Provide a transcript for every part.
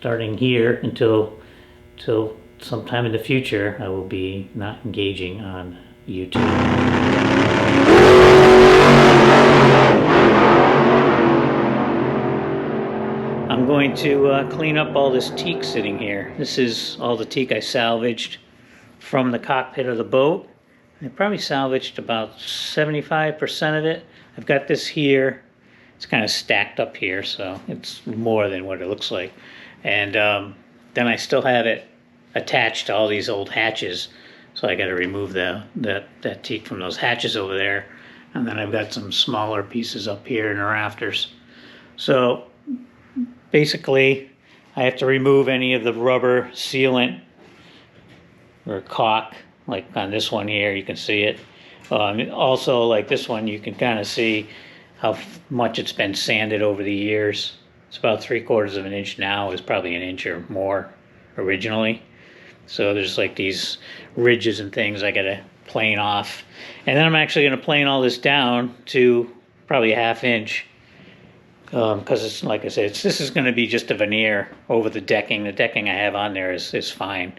starting here until sometime in the future, I will be not engaging on YouTube. I'm going to clean up all this teak sitting here. This is all the teak I salvaged from the cockpit of the boat. I probably salvaged about 75% of it. I've got this here. It's kind of stacked up here, so it's more than what it looks like. And then I still have it attached to all these old hatches, so I got to remove that teak from those hatches over there. And then I've got some smaller pieces up here in the rafters. So basically, I have to remove any of the rubber sealant or caulk. Like on this one here, you can see it. Also, like this one, you can kind of see how much it's been sanded over the years. It's about 3/4 of an inch now. It's probably an inch or more originally. So there's like these ridges and things I gotta plane off. And then I'm actually gonna plane all this down to probably a 1/2 inch. Because it's, like I said, this is gonna be just a veneer over the decking. The decking I have on there is fine.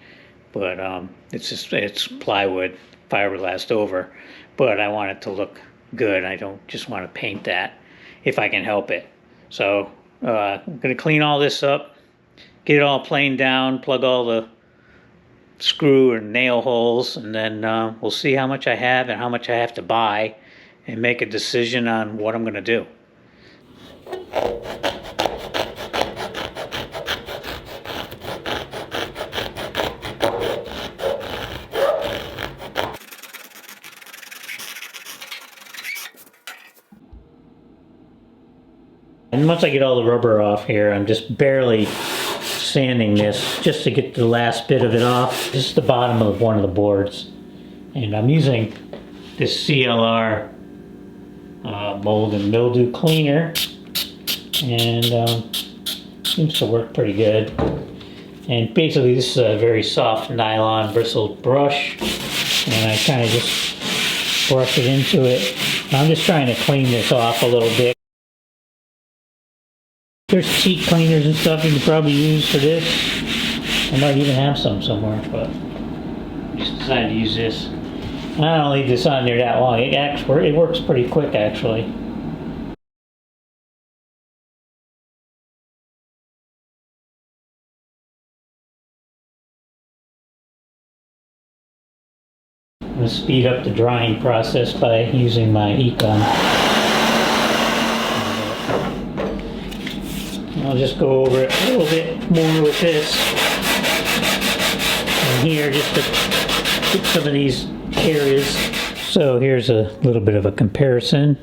But it's plywood, fiberglassed over. But I want it to look good. I don't just want to paint that if I can help it. So I'm going to clean all this up, get it all planed down, plug all the screw and nail holes, and then we'll see how much I have and how much I have to buy and make a decision on what I'm going to do. And once I get all the rubber off here, I'm just barely sanding this just to get the last bit of it off. This is the bottom of one of the boards. And I'm using this CLR mold and mildew cleaner. And seems to work pretty good. And basically this is a very soft nylon bristled brush. And I kind of just brush it into it. I'm just trying to clean this off a little bit. There's teak cleaners and stuff you can probably use for this. I might even have some somewhere, but I just decided to use this. And I don't leave this on there that long. It works pretty quick, actually. I'm going to speed up the drying process by using my heat gun. I'll just go over it a little bit more with this. And here, just to get some of these areas. So here's a little bit of a comparison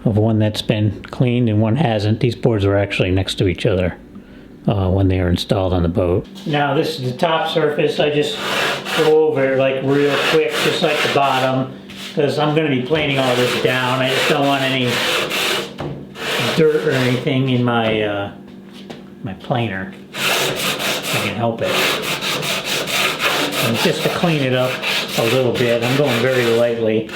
of one that's been cleaned and one hasn't. These boards were actually next to each other when they were installed on the boat. Now this is the top surface. I just go over it like real quick, just like the bottom, because I'm going to be planing all this down. I just don't want any dirt or anything in my my planer, if I can help it. And just to clean it up a little bit, I'm going very lightly.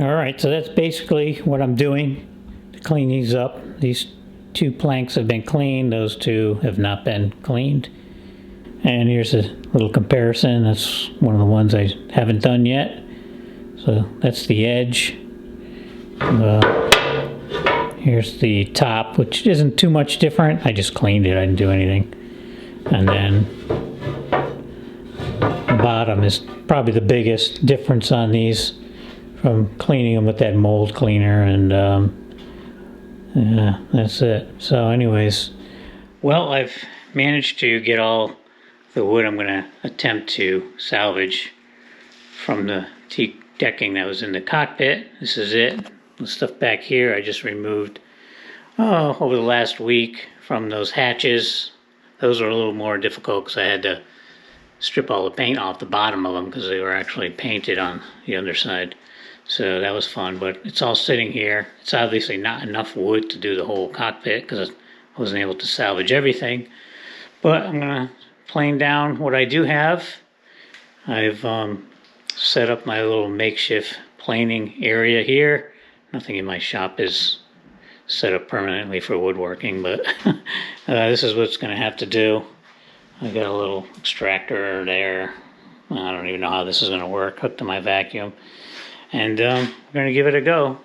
Alright, so that's basically what I'm doing to clean these up. These two planks have been cleaned, those two have not been cleaned. And here's a little comparison. That's one of the ones I haven't done yet. So that's the edge. Here's the top, which isn't too much different. I just cleaned it, I didn't do anything. And then the bottom is probably the biggest difference on these from cleaning them with that mold cleaner, and yeah, that's it. So anyways, well, I've managed to get all the wood I'm going to attempt to salvage from the teak decking that was in the cockpit. This is it. The stuff back here I just removed over the last week from those hatches. Those were a little more difficult because I had to strip all the paint off the bottom of them because they were actually painted on the underside. So that was fun, but it's all sitting here. It's obviously not enough wood to do the whole cockpit because I wasn't able to salvage everything. But I'm gonna plane down what I do have. I've set up my little makeshift planing area here. Nothing in my shop is set up permanently for woodworking, but this is what's gonna have to do. I got a little extractor there. I don't even know how this is gonna work, hooked to my vacuum. And we're going to give it a go.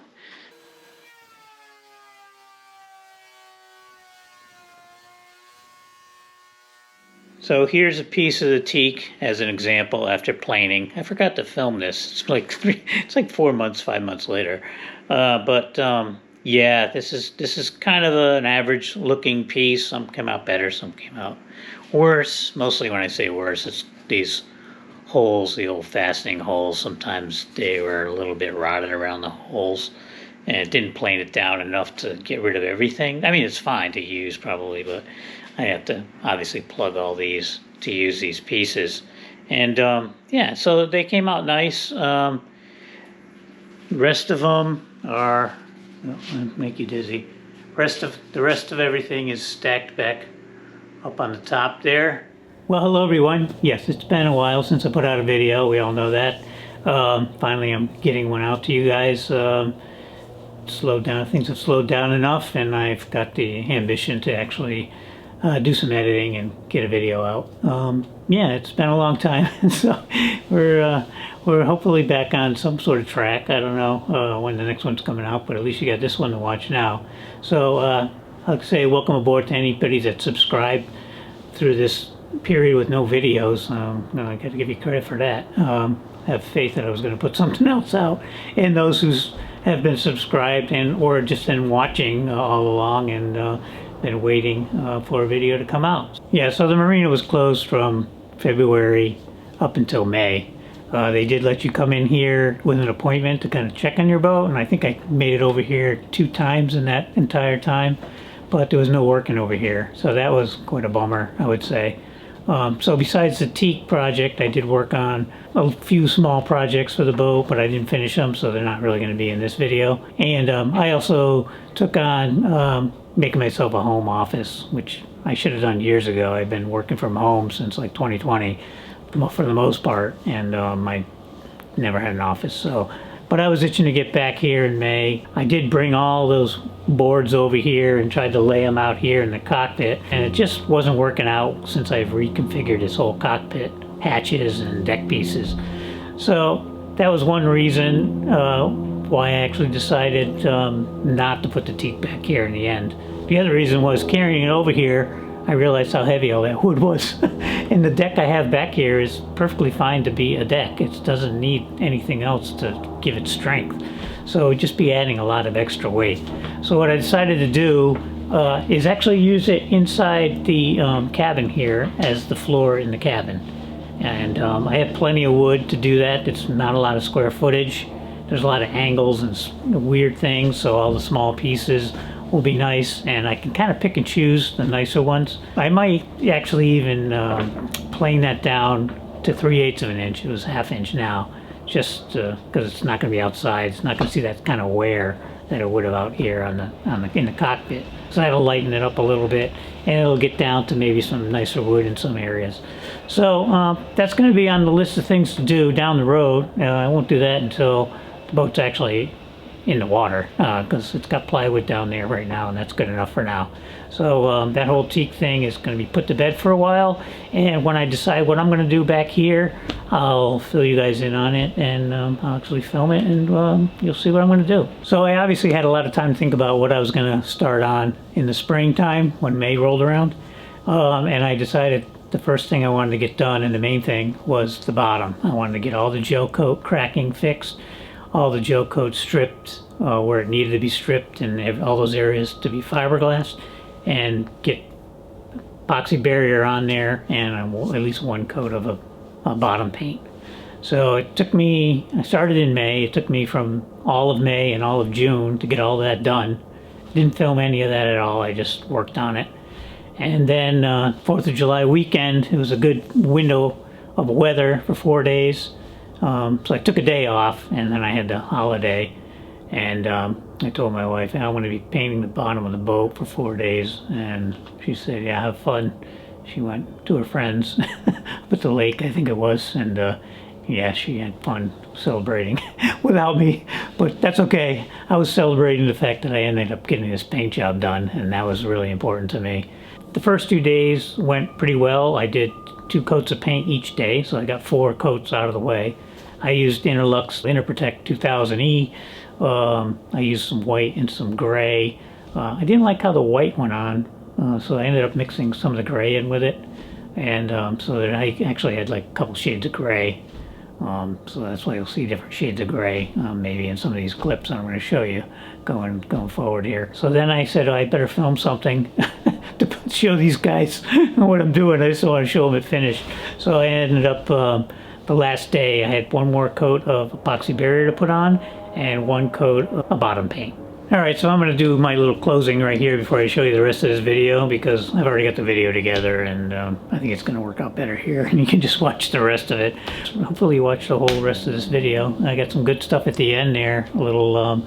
So here's a piece of the teak as an example after planing. I forgot to film this. It's like 4 months, 5 months later. Yeah, this is kind of an average looking piece. Some came out better, some came out worse. Mostly when I say worse, it's these holes, the old fastening holes. Sometimes they were a little bit rotted around the holes, and it didn't plane it down enough to get rid of everything. I mean, it's fine to use probably, but I have to obviously plug all these to use these pieces. And yeah, so they came out nice. The rest of them are, I'll make you dizzy. The rest of everything is stacked back up on the top there. Well, hello everyone. Yes, it's been a while since I put out a video. We all know that. Finally, I'm getting one out to you guys. Slowed down. Things have slowed down enough, and I've got the ambition to actually do some editing and get a video out. Yeah, it's been a long time, so we're hopefully back on some sort of track. I don't know when the next one's coming out, but at least you got this one to watch now. So I'd say welcome aboard to anybody that subscribed through this period with no videos. I got to give you credit for that. Have faith that I was going to put something else out, and those who have been subscribed and or just been watching all along and been waiting for a video to come out. Yeah, so the marina was closed from February up until May. They did let you come in here with an appointment to kind of check on your boat, and I think I made it over here 2 times in that entire time, but there was no working over here, so that was quite a bummer, I would say. So besides the teak project, I did work on a few small projects for the boat, but I didn't finish them, so they're not really going to be in this video. And I also took on making myself a home office, which I should have done years ago. I've been working from home since like 2020 for the most part, and I never had an office. So, but I was itching to get back here in May. I did bring all those boards over here and tried to lay them out here in the cockpit, and it just wasn't working out since I've reconfigured this whole cockpit, hatches and deck pieces. So that was one reason why I actually decided not to put the teak back here in the end. The other reason was carrying it over here, I realized how heavy all that wood was. And the deck I have back here is perfectly fine to be a deck. It doesn't need anything else to give it strength. So it would just be adding a lot of extra weight. So what I decided to do is actually use it inside the cabin here as the floor in the cabin. And I have plenty of wood to do that. It's not a lot of square footage. There's a lot of angles and weird things, so all the small pieces will be nice, and I can kind of pick and choose the nicer ones. I might actually even plane that down to 3/8 of an inch. It was 1/2 inch now, just because it's not going to be outside. It's not going to see that kind of wear that it would have out here in the cockpit. So that'll lighten it up a little bit, and it'll get down to maybe some nicer wood in some areas. So that's going to be on the list of things to do down the road. I won't do that until the boat's actually in the water, because it's got plywood down there right now, and that's good enough for now. So that whole teak thing is going to be put to bed for a while, and when I decide what I'm going to do back here, I'll fill you guys in on it, and I'll actually film it, and you'll see what I'm going to do. So I obviously had a lot of time to think about what I was going to start on in the springtime when May rolled around, and I decided the first thing I wanted to get done, and the main thing, was the bottom. I wanted to get all the Gelcoat cracking fixed, all the Gelcoat stripped where it needed to be stripped, and all those areas to be fiberglass, and get epoxy barrier on there, and at least one coat of a bottom paint. So it took me, I started in May, it took me from all of May and all of June to get all that done. Didn't film any of that at all, I just worked on it. And then 4th of July weekend, it was a good window of weather for 4 days. So I took a day off, and then I had the holiday, and I told my wife, I'm going to be painting the bottom of the boat for 4 days, and she said, yeah, have fun. She went to her friends at the lake, I think it was, and yeah, she had fun celebrating without me, but that's okay. I was celebrating the fact that I ended up getting this paint job done, and that was really important to me. The first 2 days went pretty well. I did 2 coats of paint each day, so I got 4 coats out of the way. I used Interlux Interprotect 2000E. I used some white and some gray. I didn't like how the white went on, so I ended up mixing some of the gray in with it, and so that I actually had like a couple shades of gray. So that's why you'll see different shades of gray, maybe in some of these clips I'm going to show you going forward here. So then I said, oh, I better film something to show these guys what I'm doing. I just want to show them it finished. So I ended up, the last day, I had 1 more coat of epoxy barrier to put on and 1 coat of bottom paint. Alright, so I'm going to do my little closing right here before I show you the rest of this video, because I've already got the video together, and I think it's going to work out better here, and you can just watch the rest of it. So hopefully you watch the whole rest of this video. I got some good stuff at the end there, a little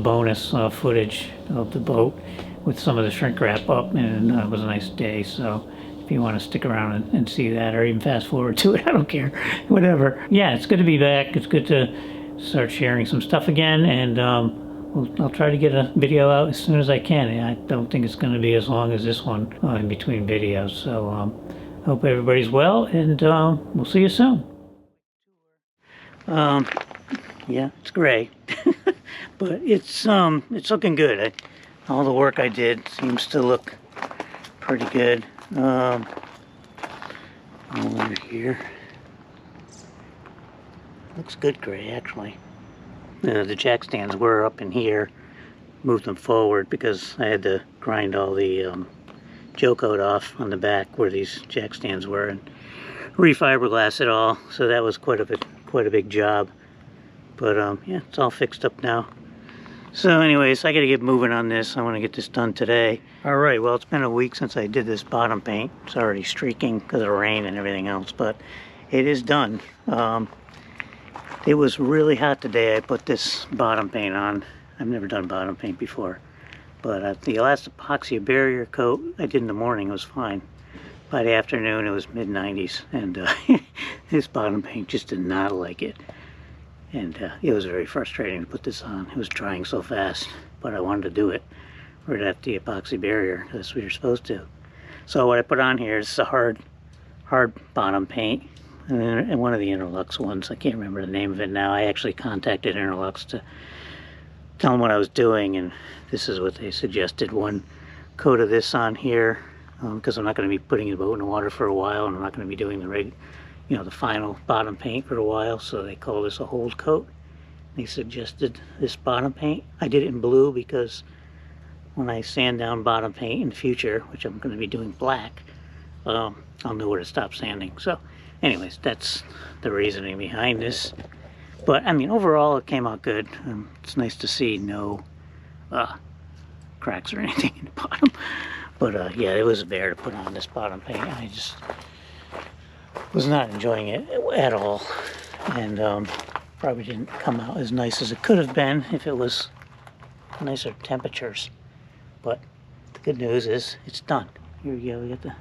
bonus footage of the boat with some of the shrink wrap up, and it was a nice day, so if you want to stick around and see that, or even fast forward to it, I don't care, whatever. Yeah, it's good to be back. It's good to start sharing some stuff again, and I'll try to get a video out as soon as I can. I don't think it's going to be as long as this one in between videos. So hope everybody's well, and we'll see you soon. Yeah, it's gray, but it's looking good. All the work I did seems to look pretty good. Over here, looks good gray actually. The jack stands were up in here, moved them forward because I had to grind all the Gelcoat off on the back where these jack stands were and re-fiberglass it all. So that was quite a big job. But yeah, it's all fixed up now. So anyways, I gotta get moving on this. I want to get this done today. All right, well, it's been a week since I did this bottom paint. It's already streaking because of rain and everything else, but it is done. It was really hot today. I put this bottom paint on. I've never done bottom paint before, but the last epoxy barrier coat I did in the morning was fine. By the afternoon it was mid-90s, and this bottom paint just did not like it, and it was very frustrating to put this on. It was drying so fast, but I wanted to do it right at the epoxy barrier because that's what you're supposed to. So what I put on here is a hard bottom paint. And one of the Interlux ones, I can't remember the name of it now. I actually contacted Interlux to tell them what I was doing, and this is what they suggested. 1 coat of this on here, because I'm not going to be putting the boat in the water for a while, and I'm not going to be doing the final bottom paint for a while, so they call this a hold coat. They suggested this bottom paint. I did it in blue because when I sand down bottom paint in the future, which I'm going to be doing black, I'll know where to stop sanding. So anyways, that's the reasoning behind this. But I mean, overall it came out good. It's nice to see no cracks or anything in the bottom. But yeah, it was a bear to put on this bottom paint. I just was not enjoying it at all, and probably didn't come out as nice as it could have been if it was nicer temperatures. But the good news is it's done. Here we go. We got the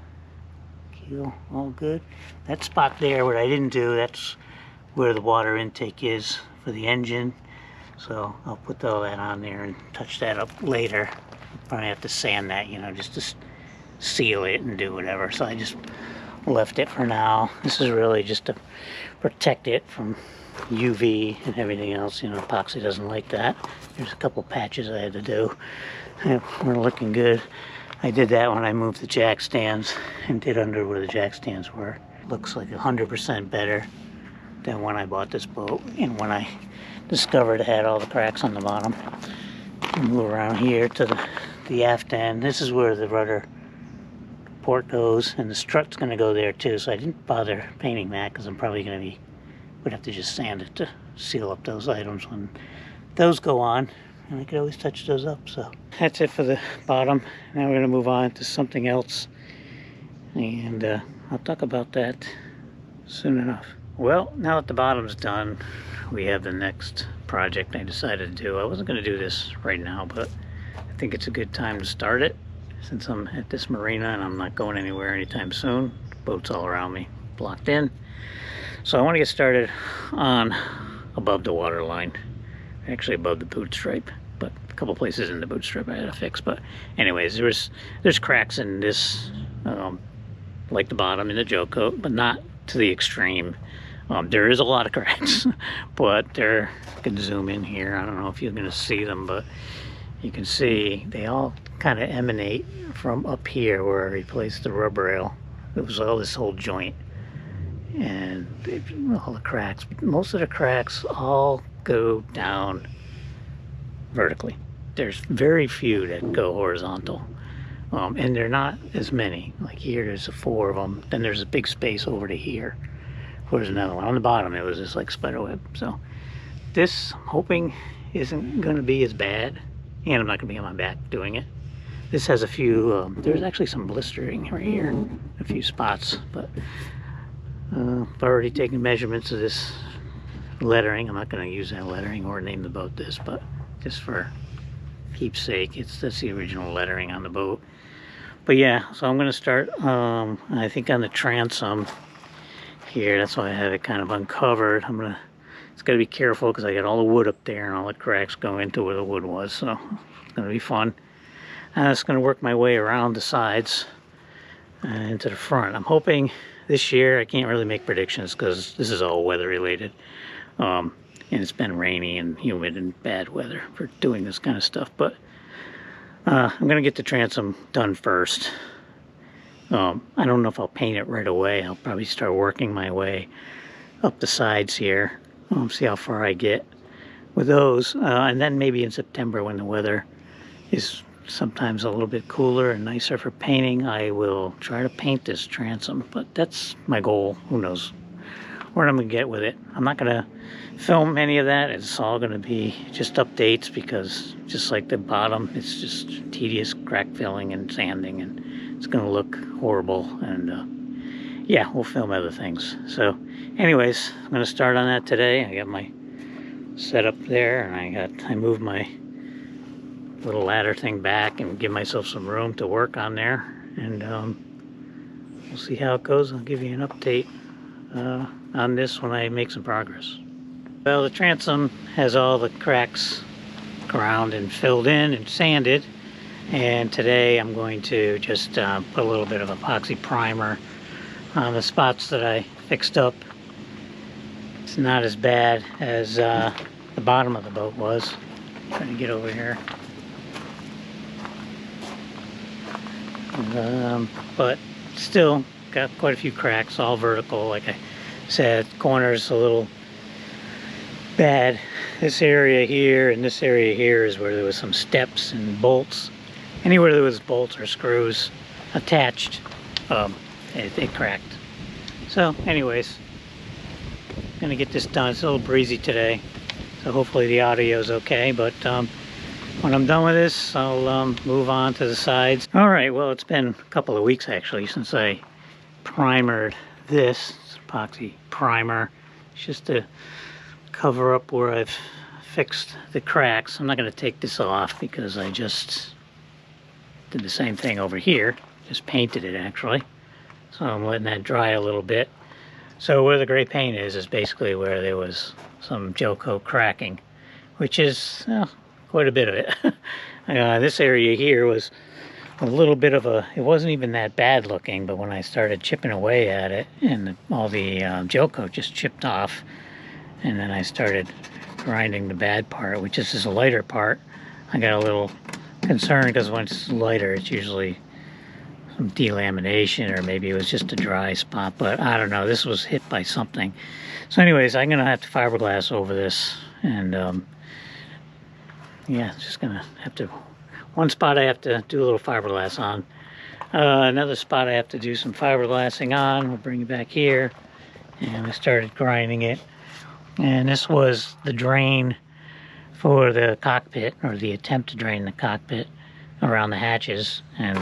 keel all good. That spot there, what I didn't do, that's where the water intake is for the engine. So I'll put all that on there and touch that up later. Probably have to sand that, just to seal it and do whatever. So I just left it for now. This is really just to protect it from UV and everything else. Epoxy doesn't like that. There's a couple patches I had to do. We're looking good. I did that when I moved the jack stands and did under where the jack stands were. Looks like 100% better than when I bought this boat and when I discovered it had all the cracks on the bottom. Move around here to the aft end. This is where the rudder port goes, and the strut's going to go there too, so I didn't bother painting that because I'm probably would have to just sand it to seal up those items when those go on, and I could always touch those up. So that's it for the bottom. Now we're going to move on to something else, and I'll talk about that soon enough. Well, now that the bottom's done, we have the next project I decided to do. I wasn't going to do this right now, but I think it's a good time to start it since I'm at this marina and I'm not going anywhere anytime soon. Boats all around me, blocked in. So I want to get started on above the water line, actually above the boot stripe, but a couple places in the boot stripe I had to fix. But anyways, there's cracks in this, like the bottom in the Gelcoat, but not to the extreme. There is a lot of cracks, but I can zoom in here. I don't know if you're going to see them, but you can see they all kind of emanate from up here where I replaced the rubber rail. It was all this whole joint, and all the cracks. Most of the cracks all go down vertically. There's very few that go horizontal, and they're not as many. Like here, there's 4 of them. Then there's a big space over to here. There's another one on the bottom. It was just like spider web. So this, I'm hoping, isn't going to be as bad, and I'm not going to be on my back doing it. This has a few, there's actually some blistering right here, a few spots, but I've already taken measurements of this lettering. I'm not going to use that lettering or name the boat this, but just for keepsake, that's the original lettering on the boat. But yeah, so I'm going to start, I think on the transom here. That's why I have it kind of uncovered. It's got to be careful because I got all the wood up there and all the cracks go into where the wood was, so it's going to be fun. And I'm just going to work my way around the sides into the front. I'm hoping this year, I can't really make predictions because this is all weather related, and it's been rainy and humid and bad weather for doing this kind of stuff, but I'm going to get the transom done first. I don't know if I'll paint it right away. I'll probably start working my way up the sides here. See how far I get with those. And then maybe in September, when the weather is sometimes a little bit cooler and nicer for painting, I will try to paint this transom. But that's my goal. Who knows where I'm going to get with it. I'm not going to film any of that. It's all going to be just updates because just like the bottom, it's just tedious crack filling and sanding, and it's going to look horrible. And yeah, we'll film other things. So anyways, I'm going to start on that today. I got my setup there, and I moved my little ladder thing back and give myself some room to work on there. And we'll see how it goes. I'll give you an update on this when I make some progress. Well, the transom has all the cracks ground and filled in and sanded, and today I'm going to just put a little bit of epoxy primer on the spots that I fixed up. It's not as bad as the bottom of the boat was. Trying to get over here. But still got quite a few cracks, all vertical. Like I said, corners a little bad. This area here and this area here is where there was some steps and bolts. Anywhere there was bolts or screws attached, it cracked. So anyways, gonna get this done. It's a little breezy today, so hopefully the audio is okay, but when I'm done with this, I'll move on to the sides. All right, well, it's been a couple of weeks actually since I primered this. It's epoxy primer. It's just to cover up where I've fixed the cracks. I'm not going to take this off because I just did the same thing over here. Just painted it actually. So I'm letting that dry a little bit. So where the gray paint is basically where there was some Gelcoat cracking, which is quite a bit of it. This area here was a little bit of it wasn't even that bad looking, but when I started chipping away at it and all the Gelcoat just chipped off, and then I started grinding the bad part, which is this lighter part, I got a little concerned because when it's lighter, it's usually some delamination, or maybe it was just a dry spot, but I don't know. This was hit by something. So anyways, I'm gonna have to fiberglass over this, and yeah, it's just gonna have to, one spot I have to do a little fiberglass on, another spot I have to do some fiberglassing on. We'll bring it back here, and I started grinding it, and this was the drain for the cockpit, or the attempt to drain the cockpit around the hatches, and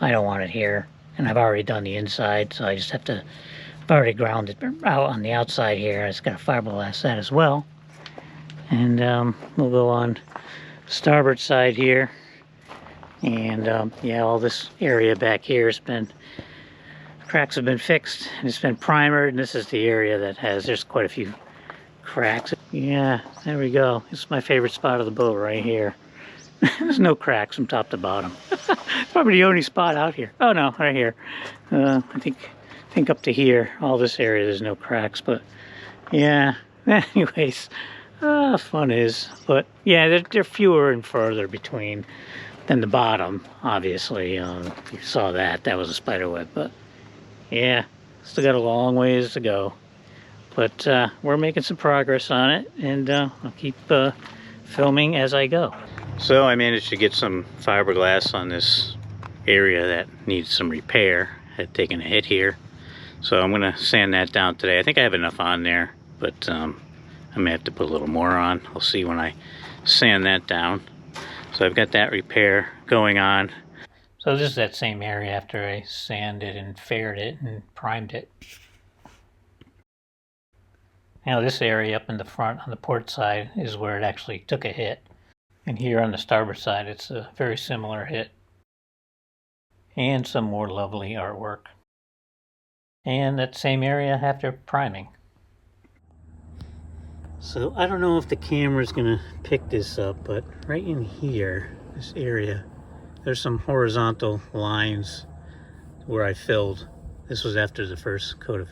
I don't want it here, and I've already done the inside, so I just have to I've already ground it out on the outside here. It's got a fiberglass that as well. And we'll go on starboard side here. And yeah, all this area back here has been, cracks have been fixed, and it's been primered, and this is the area that has, there's quite a few cracks. Yeah, there we go. This is my favorite spot of the boat right here. There's no cracks from top to bottom. Probably the only spot out here. Oh no, right here. I think up to here, all this area, there's no cracks, but yeah. Anyways, fun is, but yeah, they're fewer and further between than the bottom, obviously. If you saw that, that was a spider web, but yeah, still got a long ways to go. But we're making some progress on it, and I'll keep filming as I go. So I managed to get some fiberglass on this area that needs some repair. Had taken a hit here, so I'm gonna sand that down today. I think I have enough on there, but I may have to put a little more on. I'll see when I sand that down. So I've got that repair going on. So this is that same area after I sanded and faired it and primed it. Now this area up in the front on the port side is where it actually took a hit. And here on the starboard side, it's a very similar hit. And some more lovely artwork. And that same area after priming. So I don't know if the camera's gonna pick this up, but right in here, this area, there's some horizontal lines where I filled. This was after the first coat of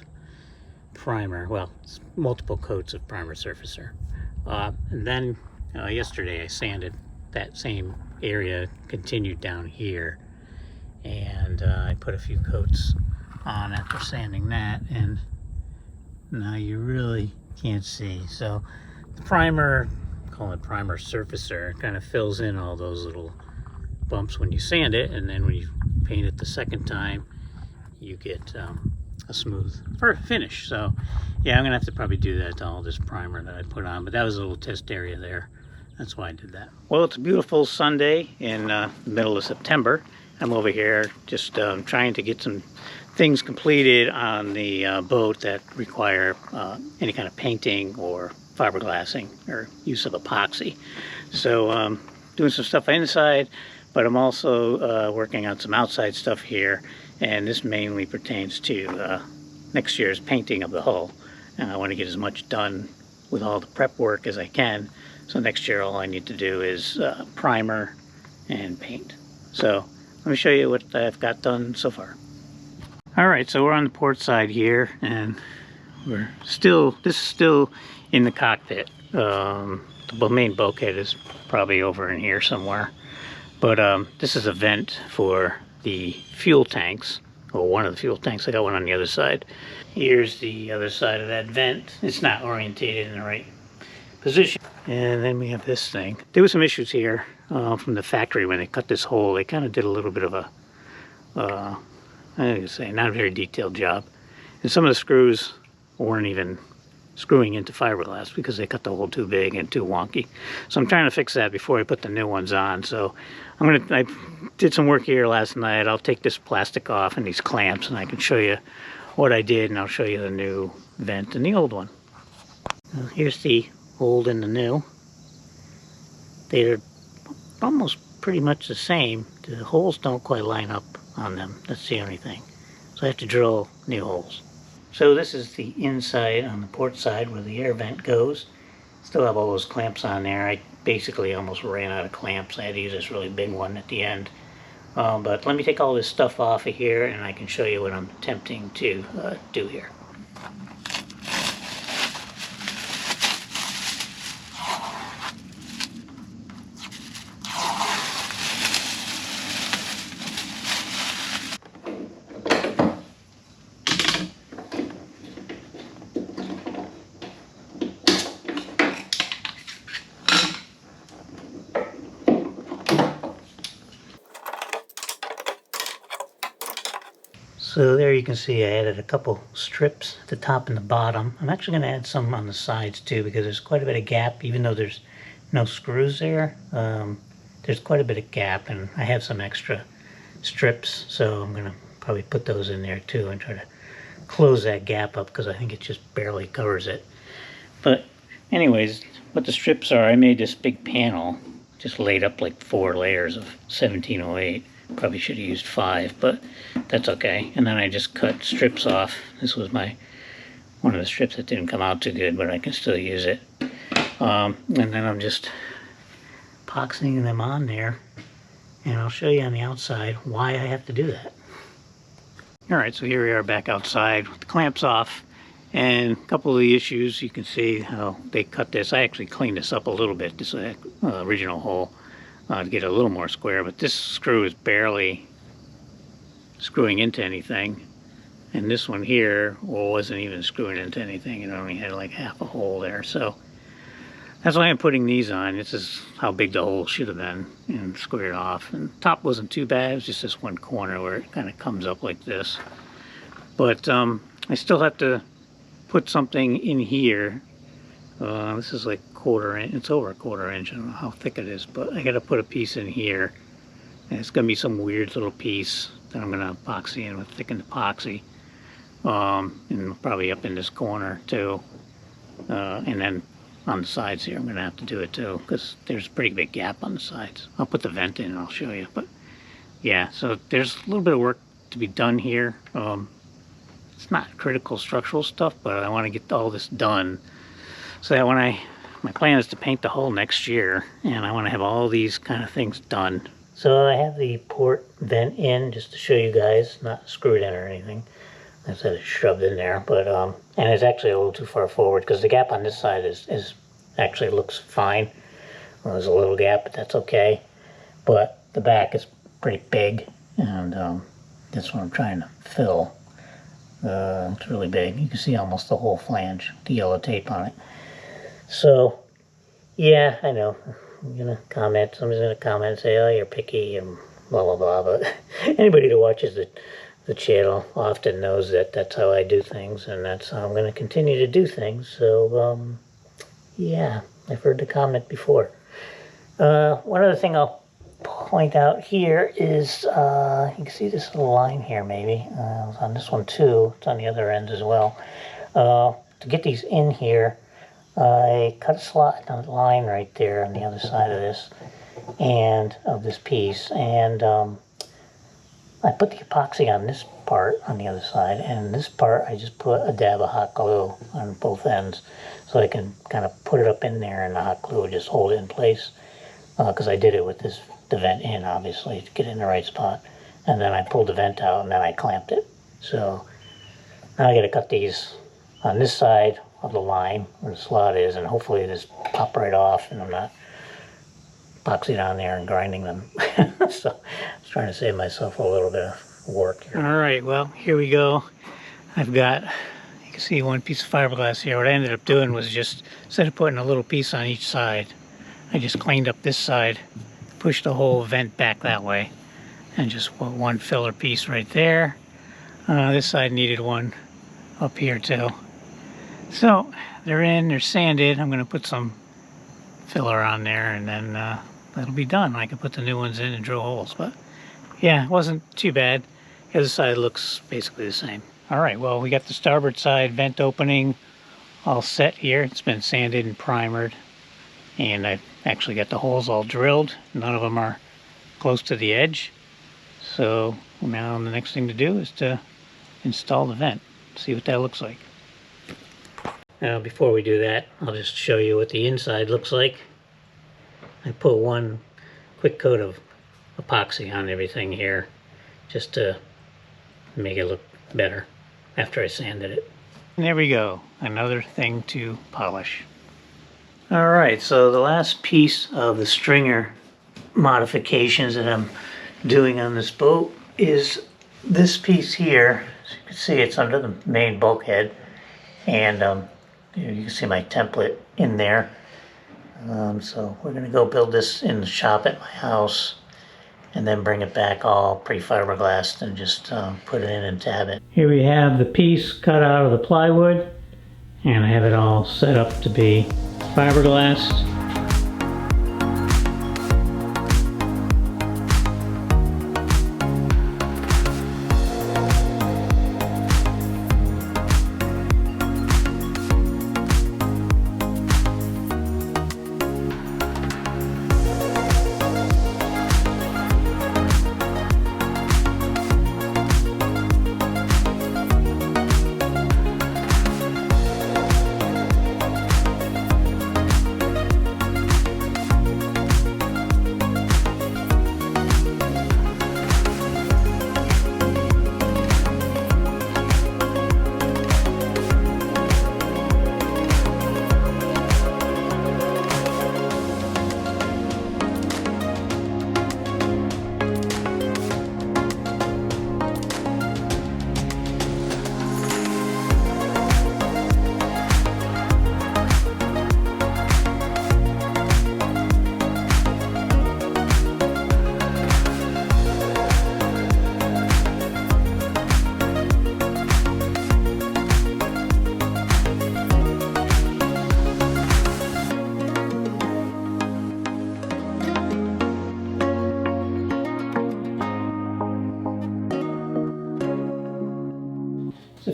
primer. Well, it's multiple coats of primer surfacer. And then yesterday I sanded that same area, continued down here, and I put a few coats on after sanding that, and now you really can't see. So the primer, call it primer surfacer, kind of fills in all those little bumps when you sand it, and then when you paint it the second time, you get a smooth finish. So yeah, I'm gonna have to probably do that to all this primer that I put on, but that was a little test area there. That's why I did that. Well, it's a beautiful Sunday in the middle of September. I'm over here just trying to get some things completed on the boat that require any kind of painting or fiberglassing or use of epoxy. So doing some stuff inside, but I'm also working on some outside stuff here, and this mainly pertains to next year's painting of the hull. I want to get as much done with all the prep work as I can, so next year all I need to do is primer and paint. So let me show you what I've got done so far. Alright, so we're on the port side here, and this is still in the cockpit. The main bulkhead is probably over in here somewhere. But this is a vent for the fuel tanks, or one of the fuel tanks. I got one on the other side. Here's the other side of that vent. It's not orientated in the right position. And then we have this thing. There were some issues here from the factory when they cut this hole. They kind of did a little bit of a, I would say, not a very detailed job. And some of the screws weren't even screwing into fiberglass because they cut the hole too big and too wonky. So I'm trying to fix that before I put the new ones on. So I did some work here last night. I'll take this plastic off and these clamps, and I can show you what I did, and I'll show you the new vent and the old one. Here's the old and the new. They're almost pretty much the same. The holes don't quite line up on them. That's the only thing. So I have to drill new holes. So this is the inside on the port side where the air vent goes. Still have all those clamps on there. I basically almost ran out of clamps. I had to use this really big one at the end. But let me take all this stuff off of here, and I can show you what I'm attempting to do here. So there you can see I added a couple strips at the top and the bottom. I'm actually going to add some on the sides too, because there's quite a bit of gap. Even though there's no screws there, there's quite a bit of gap, and I have some extra strips, so I'm going to probably put those in there too and try to close that gap up because I think it just barely covers it. But anyways, what the strips are, I made this big panel, just laid up like 4 layers of 1708. Probably should have used 5, but that's okay. And then I just cut strips off. This was one of the strips that didn't come out too good, but I can still use it. And then I'm just epoxying them on there, and I'll show you on the outside why I have to do that. Alright, so here we are back outside with the clamps off, and a couple of the issues. You can see how they cut this. I actually cleaned this up a little bit, this original hole, to get it a little more square, but this screw is barely screwing into anything, and this one here wasn't even screwing into anything. It only had like half a hole there, so that's why I'm putting these on. This is how big the hole should have been, and squared off. And the top wasn't too bad. It was just this one corner where it kind of comes up like this. But I still have to put something in here. This is like 1/4 inch. It's over 1/4 inch. I don't know how thick it is, but I got to put a piece in here. And it's going to be some weird little piece that I'm going to epoxy in with thickened epoxy. And probably up in this corner too. And then on the sides here I'm going to have to do it too, because there's a pretty big gap on the sides. I'll put the vent in and I'll show you. But yeah, so there's a little bit of work to be done here. It's not critical structural stuff, but I want to get all this done so that my plan is to paint the hull next year, and I want to have all these kind of things done. So I have the port vent in just to show you guys, not screwed in or anything. I said it's shoved in there, but and it's actually a little too far forward because the gap on this side is actually looks fine. Well, there's a little gap, but that's okay. But the back is pretty big, and that's what I'm trying to fill. It's really big. You can see almost the whole flange, the yellow tape on it. So, yeah, I know. I'm gonna comment. Somebody's gonna comment and say, "Oh, you're picky," and blah blah blah. But anybody that watches the channel often knows that that's how I do things, and that's how I'm going to continue to do things. So yeah, I've heard the comment before. One other thing I'll point out here is you can see this little line here, maybe it's on this one too. It's on the other end as well. To get these in here, I cut a slot on the line right there on the other side of this and of this piece, and I put the epoxy on this part on the other side, and this part I just put a dab of hot glue on both ends so I can kind of put it up in there, and the hot glue would just hold it in place, because I did it with the vent in, obviously, to get it in the right spot. And then I pulled the vent out, and then I clamped it. So now I got to cut these on this side of the line where the slot is, and hopefully this pop right off and I'm not epoxy down there and grinding them. So I was trying to save myself a little bit of work here. All right, well, here we go. I've got, you can see one piece of fiberglass here. What I ended up doing was just, instead of putting a little piece on each side, I just cleaned up this side, pushed the whole vent back that way, and just put one filler piece right there. This side needed one up here too. So they're sanded. I'm going to put some filler on there, and then that'll be done. I can put the new ones in and drill holes. But yeah, it wasn't too bad. The other side looks basically the same. Alright, well, we got the starboard side vent opening all set here. It's been sanded and primered, and I've actually got the holes all drilled. None of them are close to the edge. So now the next thing to do is to install the vent, see what that looks like. Now before we do that, I'll just show you what the inside looks like. I put one quick coat of epoxy on everything here just to make it look better after I sanded it. And there we go, another thing to polish. Alright, so the last piece of the stringer modifications that I'm doing on this boat is this piece here. As you can see, it's under the main bulkhead, and you can see my template in there. So we're going to go build this in the shop at my house, and then bring it back all pre-fiberglassed and just put it in and tab it. Here we have the piece cut out of the plywood, and I have it all set up to be fiberglassed.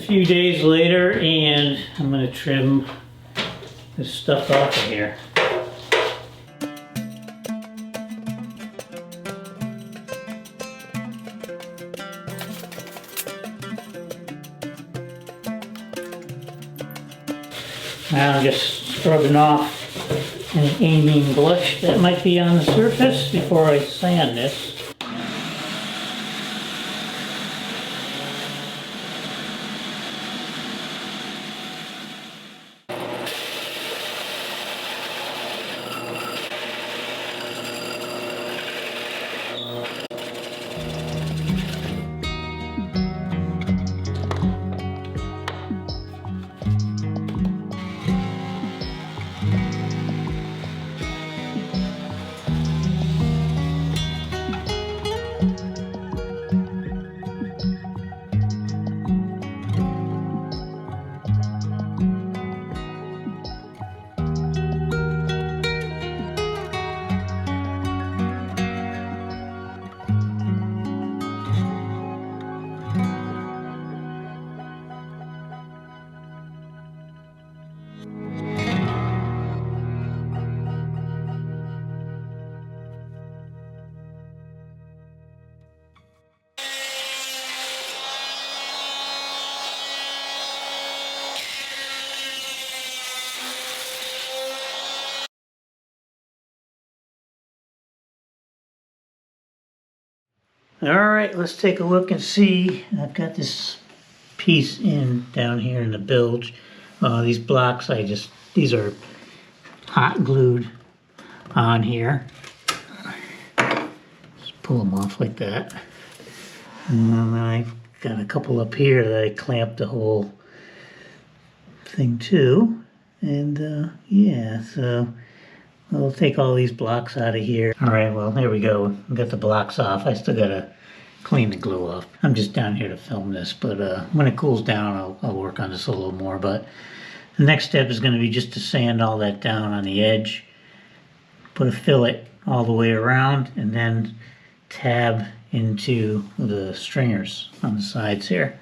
few days later, and I'm going to trim this stuff off of here. Now I'm just scrubbing off any amine blush that might be on the surface before I sand this. Alright, let's take a look and see. I've got this piece down here in the bilge. These blocks, these are hot glued on here. Just pull them off like that. And then I've got a couple up here that I clamped the whole thing to. And yeah, so I'll take all these blocks out of here. Alright, well, there we go. We got the blocks off. I still gotta clean the glue off. I'm just down here to film this, but when it cools down, I'll work on this a little more. But the next step is gonna be just to sand all that down on the edge, put a fillet all the way around, and then tab into the stringers on the sides here.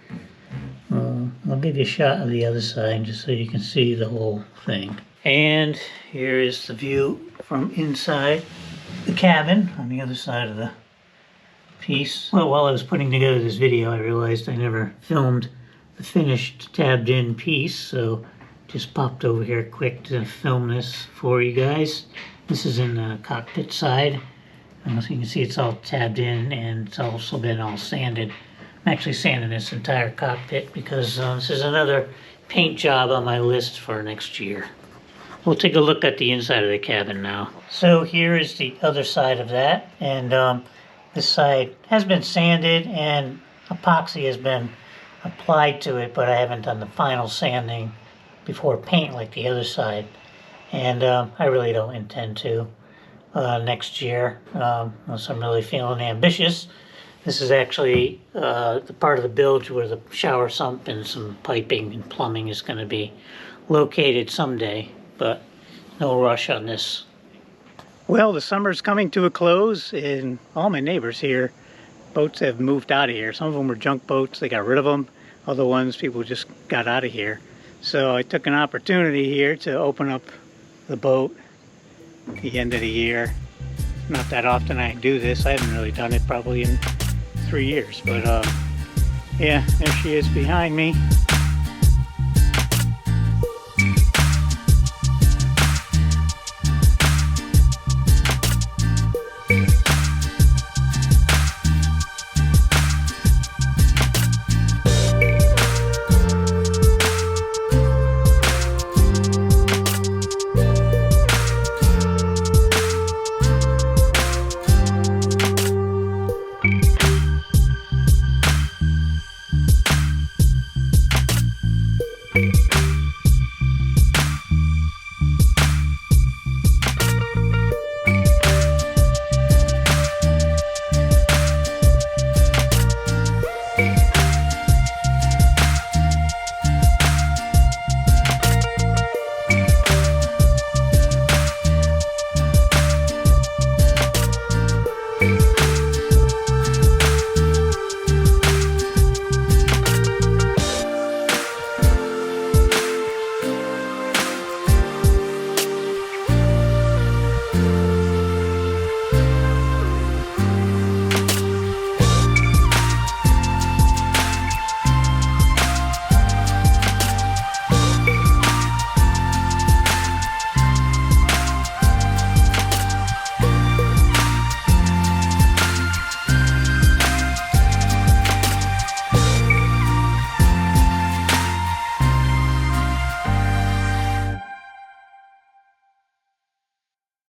I'll give you a shot of the other side just so you can see the whole thing. And here is the view from inside the cabin on the other side of the piece. Well, while I was putting together this video, I realized I never filmed the finished tabbed in piece, so just popped over here quick to film this for you guys. This is in the cockpit side. So you can see it's all tabbed in, and it's also been all sanded. I'm actually sanding this entire cockpit because this is another paint job on my list for next year. We'll take a look at the inside of the cabin now. So here is the other side of that, and this side has been sanded and epoxy has been applied to it, but I haven't done the final sanding before paint like the other side. And I really don't intend to next year, unless I'm really feeling ambitious. This is actually the part of the bilge where the shower sump and some piping and plumbing is going to be located someday, but no rush on this. Well, the summer's coming to a close, and all my neighbors here, boats have moved out of here. Some of them were junk boats, they got rid of them. Other ones, people just got out of here. So I took an opportunity here to open up the boat at the end of the year. Not that often I do this. I haven't really done it probably in 3 years, but yeah, there she is behind me.